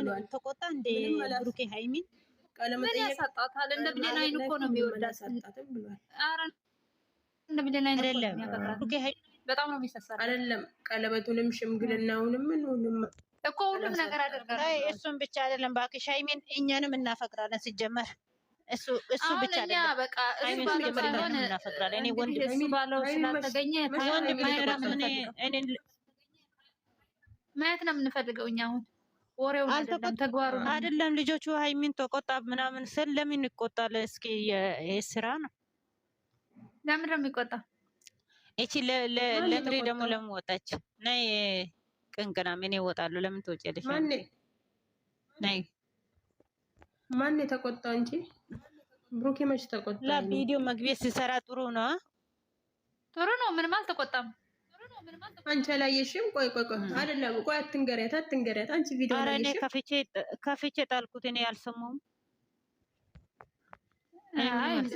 ብሏል። ተቆጣ እንደ ብሩኬ ሃይሚን ምን ያሳጣታል? እንደ ብሌን አይን እኮ ነው የሚወዳት ብሏል። ኧረ እንደ ብሌን አይን እኮ ነው የሚያፈቅራት። ብሩኬ ሃይሚን በጣም ነው የሚሳሳው። አይደለም ቀለበቱንም ሽምግልናውንም ምኑንም እኮ ሁሉም ነገር አደርጋለሁ። እሱን ብቻ አይደለም ባክሽ ሃይሚን እኛንም እናፈቅራለን ሲጀመር እሱ ብቻ አይደለም በቃ እሱ ባለው ሳይሆን እናፈቅራለን። እኔ ወንድ እሱ ባለው ስላልተገኘ ማየት ነው የምንፈልገው እኛ አሁን ወሬው አይደለም ተግባሩ አይደለም። ልጆቹ ሃይሚን ተቆጣ ምናምን ስል ለምን ይቆጣል? እስኪ የስራ ነው ለምን ነው የሚቆጣ? እቺ ለምሪ ደግሞ ለምን ወጣች? ነይ ቅንቅና ምን ይወጣሉ? ለምን ትወጪልሽ? ነይ ማን የተቆጣው እንጂ ብሩኬ መች ተቆጣ? ለቪዲዮ መግቢያ ሲሰራ ጥሩ ነው ምንም አልተቆጣም። አንቺ አላየሽም? ቆይ አይደለም ቆይ አትንገሪያት አንቺ ቪዲዮ ላይ እኔ ከፍቼ ጣልኩት። እኔ ያልሰማሁም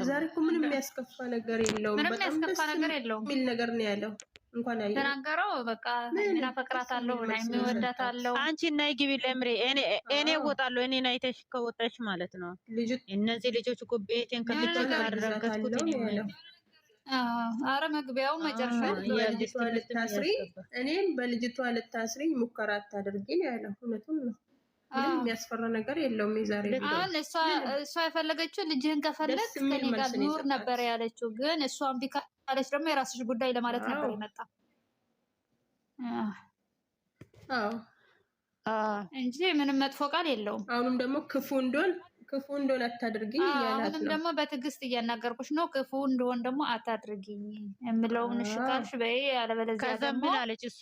ዛሬ እኮ ምንም የሚያስከፋ ነገር የለውም። በጣም ደስ የሚል ነገር ነው ያለው። እንኳን አየሁ ተናገረው። በቃ ምን አፈቅራታለሁ እና የሚወዳታለሁ። አንቺ ናይ ግቢ ለምሬ እኔ እወጣለሁ። እኔ ናይተሽ ከወጣሽ ማለት ነው። እነዚህ ልጆች እኮ ቤቴን ከፍቼ ካደረገኩት እኔ ነው። አረ መግቢያው መጨረሻው በልጅቷ ልታስሪ እኔም በልጅቷ ልታስሪ ሙከራ አታድርጊ ነው ያለው። እውነቱን ነው። ምንም የሚያስፈራ ነገር የለውም። የዛሬ አሁን እሷ የፈለገችው ልጅህን ከፈለግ ከኔ ጋር ኑር ነበር ያለችው። ግን እሷ እምቢ ካለች ደግሞ የራስሽ ጉዳይ ለማለት ነበር የመጣ እንጂ ምንም መጥፎ ቃል የለውም። አሁንም ደግሞ ክፉ እንደሆነ አታድርጊኝ እያላት ነው። አሁንም ደግሞ በትዕግስት እያናገርኩሽ ነው። ክፉ እንደሆነ ደግሞ አታድርጊኝ የምለውን እሺ ካልሽ በይ፣ አለበለዚያ ደግሞ ምን አለች እሷ?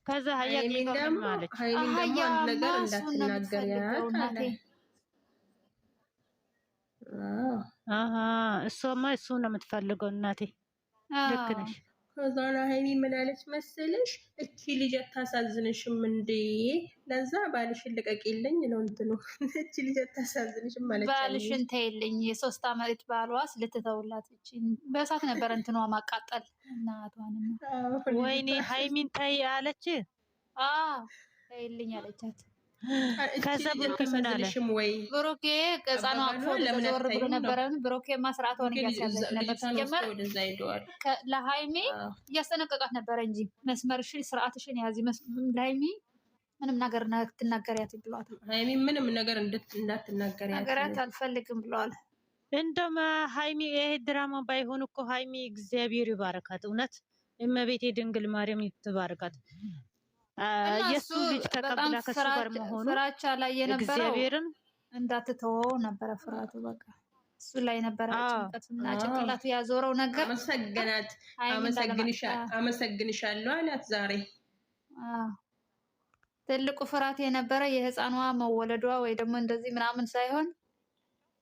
ከዛ ሃይሚን ደግሞ አንድ ነገር እንዳትናገሪያት አለ። እሷማ እሱ ነው የምትፈልገው እናቴ። ልክ ነሽ። ከዛ ሃይሚ ምን አለች መሰለሽ? እቺ ልጅ አታሳዝንሽም እንዴ? ለዛ ባልሽን ልቀቂልኝ ነው እንትኑ። እቺ ልጅ አታሳዝንሽም ማለት ባልሽን ተይልኝ። የ3 አመት ባሏስ ልትተውላት እቺ በእሳት ነበር እንትኗ ማቃጠል እናቷን። ወይኔ ሃይሚን ታይ አለች። ተይልኝ አለቻት። ከዛ ብሩኬ ምን አለ? ብሩኬ ህፃኗ አቅፎ ዞር ብሎ ነበረ። ብሩኬ ማስራቷን እያስያዘች ነበር። ሲጀመር ለሃይሚ እያስጠነቀቃት ነበረ እንጂ መስመርሽን ስርዓትሽን ያዚ። ለሃይሚ ምንም ነገር ትናገሪያት ብለዋታል። ሃይሚ ምንም ነገር እንዳትናገሪያት አልፈልግም ብለዋል። እንደማ ሃይሚ ይሄ ድራማ ባይሆን እኮ ሃይሚ እግዚአብሔር ይባርካት። እውነት እመቤቴ ድንግል ማርያም ይትባርካት። የሱ ልጅ ተቀብላ ከሱ ጋር መሆኑ ፍራቻ ላይ የነበረው እንዳትተወው ነበረ ፍራቱ። በቃ እሱ ላይ ነበረ ጭንቀቱና ጭንቅላቱ ያዞረው ነገር። አመሰግንሻለሁ አላት ዛሬ። ትልቁ ፍራት የነበረ የህፃኗ መወለዷ ወይ ደግሞ እንደዚህ ምናምን ሳይሆን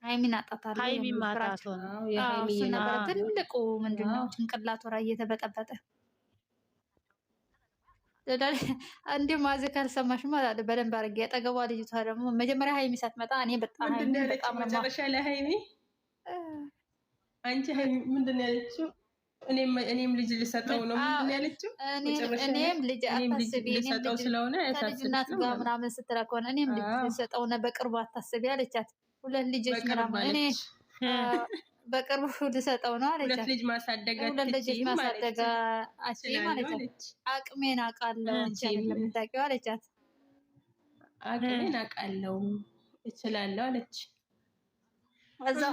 ሃይሚን አጣታለሁ። ሃይሚ ማጣቷ ነው የሃይሚ ነበረ ትልቁ ምንድነው ጭንቅላቱ ላይ እየተበጠበጠ እንዴ ማዘ ካልሰማሽ ማለት በደንብ አድርጌ ያጠገቧ ልጅቷ ደግሞ መጀመሪያ ሃይሚ ሳትመጣ እኔ በጣም መጨረሻ ላይ ሃይሚ አንቺ ሃይሚ ምንድን ነው ያለችው? እኔም ልጅ ልሰጠው ነው ምንድን ነው ያለችው? እኔም ልጅ አታስቢ ልሰጠው ስለሆነ እናት ጋር ምናምን ስትላ ከሆነ እኔም ልጅ ልሰጠው ነው በቅርቡ አታስቢ አለቻት። 2 ልጆች ምናምን እኔ በቅርቡ ልሰጠው ነው አለቻት። 2 ልጅ ማሳደግ አችልም ማለት ነው። አቅሜን አውቃለሁ አንቺ ለምታውቂው አለቻት። አቅሜን አውቃለሁ እችላለሁ አለች። እዛው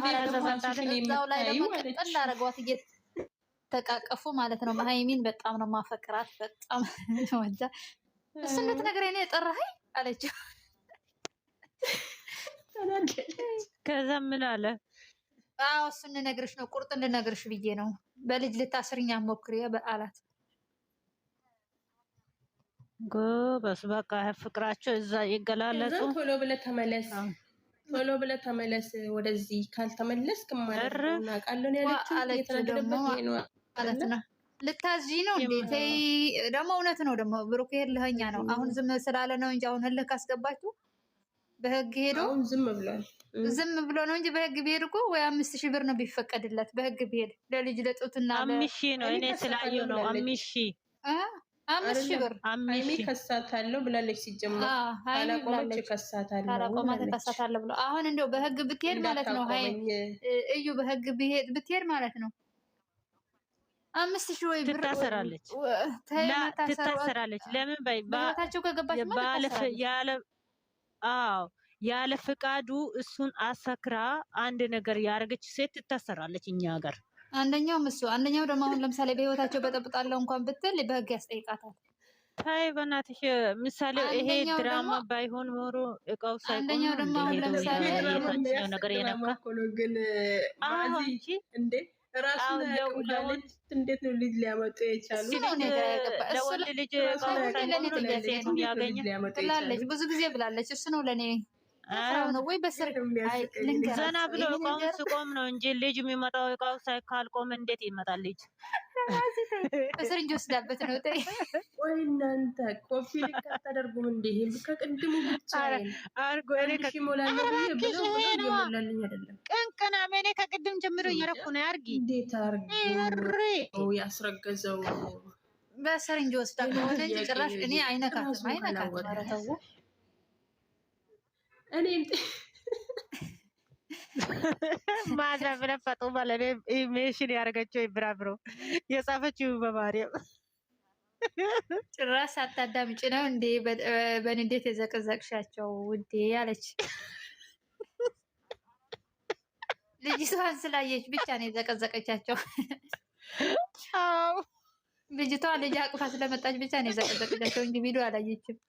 ላይ ደግሞ ቅጥል አደረጓት እየተቃቀፉ ማለት ነው። ሃይሚን በጣም ነው ማፈቅራት። በጣም ወጃ እሱ እንድትነግረኝ ነው የጠራኸኝ አለችው። ከዛ ምን አለ? እሱን እንነግርሽ ነው ቁርጥ እንድነግርሽ ብዬ ነው። በልጅ ልታስርኛ ሞክሪ አላት። ጎበስ በቃ ፍቅራቸው እዛ ይገላለጹ። ቶሎ ብለህ ተመለስ ወደዚህ። ካልተመለስክ ማለት ነው እናውቃለን ያለችው የተናደደበት ነው ማለት ነው። ልታዚ ነው እንዴ? ደግሞ እውነት ነው ደግሞ ብሩክ እልህኛ ነው። አሁን ዝም ስላለ ነው እንጂ አሁን እልህ ካስገባችሁ በህግ ሄዶ ዝም ብሎ ነው እንጂ በህግ ቢሄድ እኮ ወይ 5000 ብር ነው ቢፈቀድለት። በህግ ቢሄድ ለልጅ ለጡትና 5000 ነው። እኔ ስላየው ነው 5000 5,000 ብር ሃይሚ ከሳታለሁ ብላለች። ሲጀመር ካላቆመች ከሳታለሁ ብሎ አሁን እንደው በህግ ብትሄድ ማለት ነው እዩ በህግ ብትሄድ ማለት ነው 5,000 ወይ ብር ትታሰራለች። ለምን በህይወታቸው ከገባች ያለ ፍቃዱ እሱን አሰክራ አንድ ነገር ያደረገች ሴት ትታሰራለች እኛ ሀገር። አንደኛው ደግሞ አሁን ለምሳሌ በህይወታቸው በጠብጣለው እንኳን ብትል በህግ ያስጠይቃታል። ታይ በእናትሽ ምሳሌ ይሄ ድራማ ባይሆን ኖሮ እቃው ሳይቆም አንደኛው ደግሞ አሁን ለምሳሌ ነገር የነካ ግን ማዚ እንዴ ራሱን ለወንድ እንዴት ነው ልጅ ሊያመጡ የቻሉ? ለወንድ ልጅ ብላለች ብዙ ጊዜ ብላለች። እሱ ነው ለእኔ ነው ወይ በስር ዘና ብሎ እቃውን ስቆም ነው እንጂ ልጅ የሚመጣው እቃው ካልቆመ እንዴት ይመጣል ልጅ? በስርንጅ ወስዳበት ነው። ወይ እናንተ ኮፒ ልክ አታደርጉም እንዴ? ከቅድሙ ብቻ አርጎ እኔ ቀንቀና እኔ ከቅድም ጀምሮ እየረኩ ነው። አርጊ እንዴት አርጊ ያስረገዘው በስርንጅ ወስዳ ከሆነ እንጂ ጭራሽ እኔ አይነካትም ኧረ ተው እኔም ማዛ ብለፈጡ ማለት ኢሜሽን ያደረገችው ብራብሮ የጻፈችው በማርያም ጭራሽ አታዳምጪ ነው እንዴ? በንዴት የዘቀዘቅሻቸው ውዴ አለች። ልጅቷን ስላየች ብቻ ነው የዘቀዘቀቻቸው። ልጅቷ ልጅ አቅፋ ስለመጣች ብቻ ነው የዘቀዘቀቻቸው እንጂ ቪዲዮ አላየችም።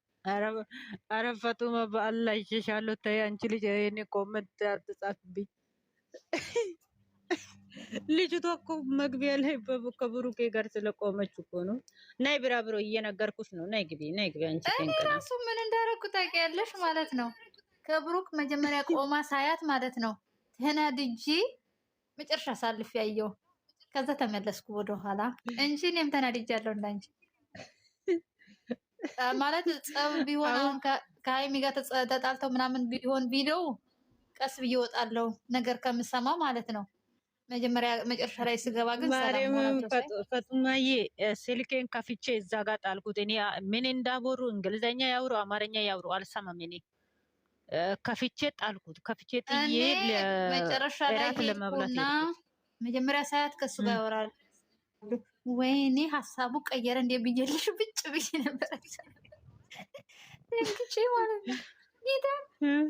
አረ ፈጡማ በአላህ ይሸሻለሁ። ተይ አንቺ ልጅ እኔ ኮመንት አትጻፍብኝ። ልጅቷ እኮ መግቢያ ላይ ከብሩኬ ጋር ስለቆመች እኮ ነው። ናይ ብራብሮ እየነገርኩሽ ነው። ናይ ግቢ አንቺ እኔ ራሱ ምን እንዳደረኩ ታውቂያለሽ ማለት ነው። ከብሩክ መጀመሪያ ቆማ ሳያት ማለት ነው ተናድጄ መጨረሻ ሳልፍ ያየው ከዛ ተመለስኩ ወደኋላ እንጂ እኔም ተናድጃለሁ እንዳንቺ ማለት ጸብ ቢሆን አሁን ከሀይሚ ጋር ተጣልተው ምናምን ቢሆን ቪዲዮ ቀስ ብዬ እወጣለሁ ነገር ከምሰማ ማለት ነው። መጀመሪያ መጨረሻ ላይ ስገባ ግን ፈጡማዬ ስልኬን ከፍቼ እዛ ጋር ጣልኩት። እኔ ምን እንዳወሩ እንግሊዘኛ ያውሩ አማርኛ ያውሩ አልሰማም። እኔ ከፍቼ ጣልኩት። ከፍቼ ጥዬ መጨረሻ ላይ ሄድኩና መጀመሪያ ሳያት ከሱ ጋር ያወራል። ወይኔ ሀሳቡ ቀየረ እንደ ብዬልሽ ብጭ ብዬ ነበር እንግዲህ ማለት ነው።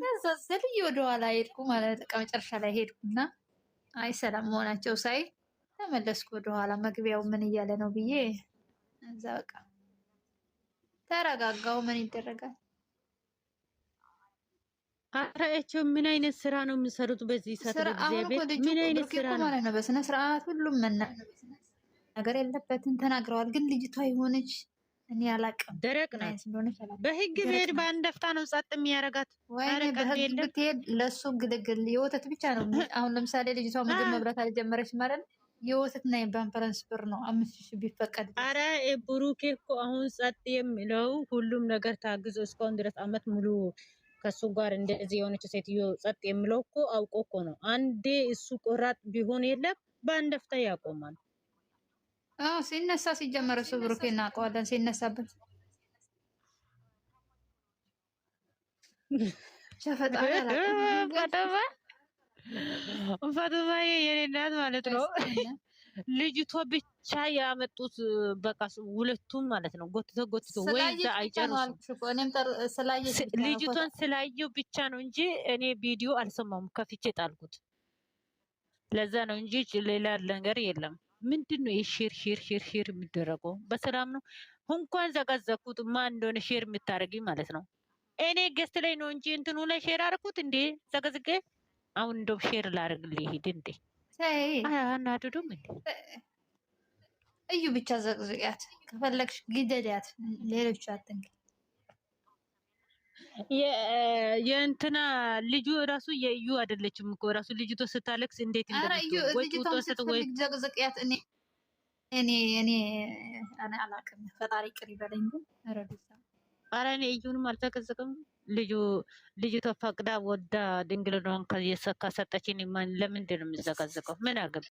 ያዛዘልኝ ወደኋላ ሄድኩ ማለት ነው። መጨረሻ ላይ ሄድኩና አይ ሰላም መሆናቸው ሳይ ተመለስኩ ወደኋላ። መግቢያው ምን እያለ ነው ብዬ እዛ በቃ ተረጋጋው። ምን ይደረጋል? አራኤቸው ምን አይነት ስራ ነው የሚሰሩት በዚህ ሰዓት? እግዚአብሔር ምን አይነት ስራ ነው ማለት ነው። በስነ ስርዓት ሁሉም ነገር የለበትን ተናግረዋል። ግን ልጅቷ የሆነች እኔ አላቅም ደረቅ ናት። በህግ ብሄድ በአንድ አፍታ ነው ጸጥ የሚያረጋት። በህግ ብትሄድ ለሱ ግልግል የወተት ብቻ ነው። አሁን ለምሳሌ ልጅቷ ምግብ መብላት አልጀመረች ማለት ነው። የወተትና የፓምፐርስ ብር ነው 5,000 ቢፈቀድ። አረ ብሩኬ እኮ አሁን ጸጥ የሚለው ሁሉም ነገር ታግዞ እስካሁን ድረስ አመት ሙሉ ከሱ ጋር እንደዚህ የሆነች ሴትዮ ጸጥ የሚለው እኮ አውቆ እኮ ነው። አንዴ እሱ ቆራጥ ቢሆን የለም በአንድ አፍታ ያቆማል። ሲነሳ ሲጀመር እሱ ብሩኬ እናውቀዋለን። ሲነሳበት ፈጡማ የኔ እናት ማለት ነው። ልጅቷ ብቻ ያመጡት በቃ ሁለቱም ማለት ነው። ጎትቶ ወይ አይጨርሱም። ልጅቷን ስላየው ብቻ ነው እንጂ እኔ ቪዲዮ አልሰማሁም። ከፍቼ ጣልኩት። ለዛ ነው እንጂ ሌላ ነገር የለም። ምንድን ነው ሼር የሚደረገው? በሰላም ነው እንኳን ዘቀዘኩት። ማን እንደሆነ ሼር የምታደርጊ ማለት ነው። እኔ ገስት ላይ ነው እንጂ እንትኑ ላይ ሼር አድርኩት እንዴ ዘቀዝቄ። አሁን እንደው ሼር ላደርግልህ ሂድ እንዴ አናድዱም እንዴ? እዩ ብቻ ዘቅዝቂያት፣ ከፈለግሽ ግደዳት፣ ሌሎች አትንክ። የእንትና ልጁ ራሱ የእዩ አይደለችም እኮ ራሱ ልጅቷ ስታለቅስ እንዴት እንደምትወይ ዘቅዝቂያት። እኔ አላውቅም። ፈጣሪ ቅር ይበለኝ። ግን ኧረ እኔ እዩንም አልተቀዘቅም። ልጅቷ ፈቅዳ ወዳ ድንግልናዋን ከሰጠችን ለምንድን ነው የምዘቀዘቀው? ምን አገባኝ?